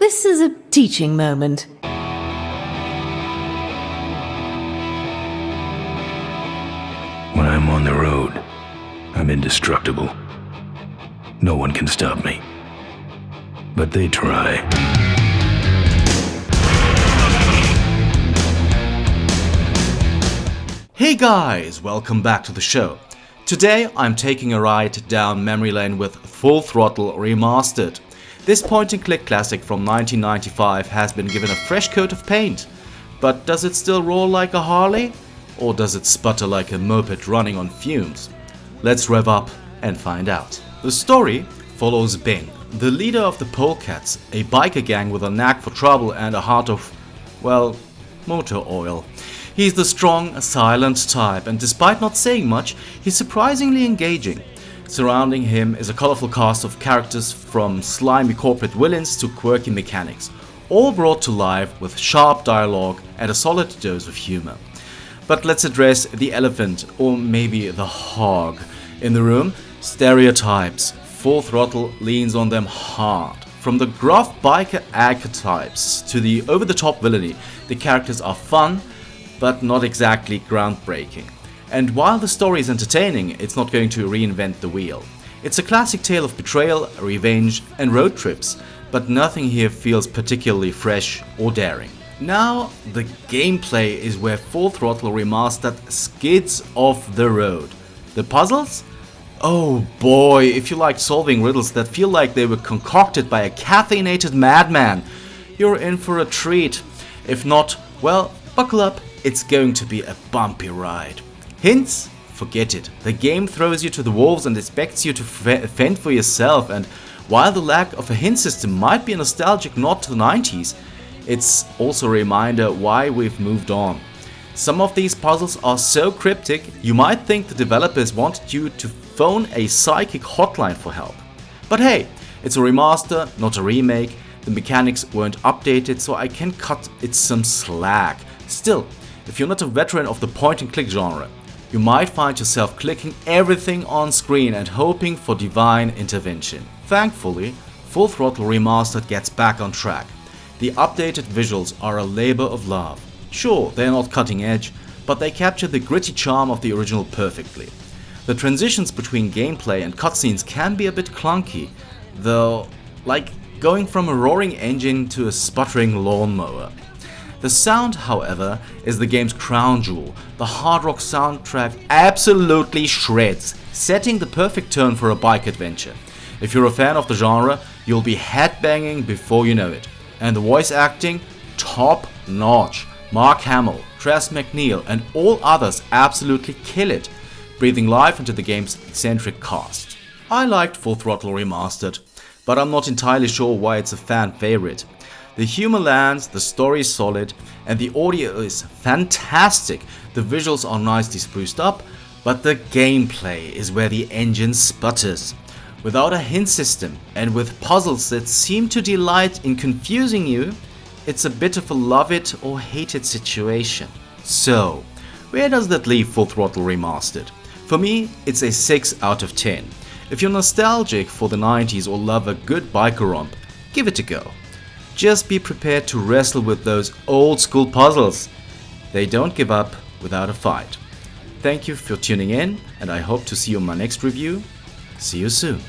This is a teaching moment. When I'm on the road, I'm indestructible. No one can stop me. But they try. Hey guys, welcome back to the show. Today I'm taking a ride down memory lane with Full Throttle Remastered. This point-and-click classic from 1995 has been given a fresh coat of paint. But does it still roar like a Harley? Or does it sputter like a moped running on fumes? Let's rev up and find out. The story follows Bing, the leader of the Polecats, a biker gang with a knack for trouble and a heart of, well, motor oil. He's the strong, silent type, and despite not saying much, he's surprisingly engaging. Surrounding him is a colorful cast of characters from slimy corporate villains to quirky mechanics, all brought to life with sharp dialogue and a solid dose of humor. But let's address the elephant, or maybe the hog, in the room: stereotypes. Full Throttle leans on them hard. From the gruff biker archetypes to the over-the-top villainy, the characters are fun, but not exactly groundbreaking. And while the story is entertaining, it's not going to reinvent the wheel. It's a classic tale of betrayal, revenge, and road trips, but nothing here feels particularly fresh or daring. Now, the gameplay is where Full Throttle Remastered skids off the road. The puzzles? Oh boy, if you like solving riddles that feel like they were concocted by a caffeinated madman, you're in for a treat. If not, well, buckle up, it's going to be a bumpy ride. Hints? Forget it. The game throws you to the wolves and expects you to fend for yourself, and while the lack of a hint system might be a nostalgic nod to the 90s, it's also a reminder why we've moved on. Some of these puzzles are so cryptic, you might think the developers wanted you to phone a psychic hotline for help. But hey, it's a remaster, not a remake. The mechanics weren't updated, so I can cut it some slack. Still, if you're not a veteran of the point-and-click genre, you might find yourself clicking everything on screen and hoping for divine intervention. Thankfully, Full Throttle Remastered gets back on track. The updated visuals are a labor of love. Sure, they're not cutting edge, but they capture the gritty charm of the original perfectly. The transitions between gameplay and cutscenes can be a bit clunky, though, like going from a roaring engine to a sputtering lawnmower. The sound, however, is the game's crown jewel. The hard rock soundtrack absolutely shreds, setting the perfect tone for a bike adventure. If you're a fan of the genre, you'll be headbanging before you know it. And the voice acting? Top notch. Mark Hamill, Tress MacNeille, and all others absolutely kill it, breathing life into the game's eccentric cast. I liked Full Throttle Remastered, but I'm not entirely sure why it's a fan favorite. The humor lands, the story is solid, and the audio is fantastic. The visuals are nicely spruced up, but the gameplay is where the engine sputters. Without a hint system, and with puzzles that seem to delight in confusing you, it's a bit of a love it or hate it situation. So, where does that leave Full Throttle Remastered? For me, it's a 6 out of 10. If you're nostalgic for the 90s or love a good biker romp, give it a go. Just be prepared to wrestle with those old school puzzles. They don't give up without a fight. Thank you for tuning in, and I hope to see you on my next review. See you soon.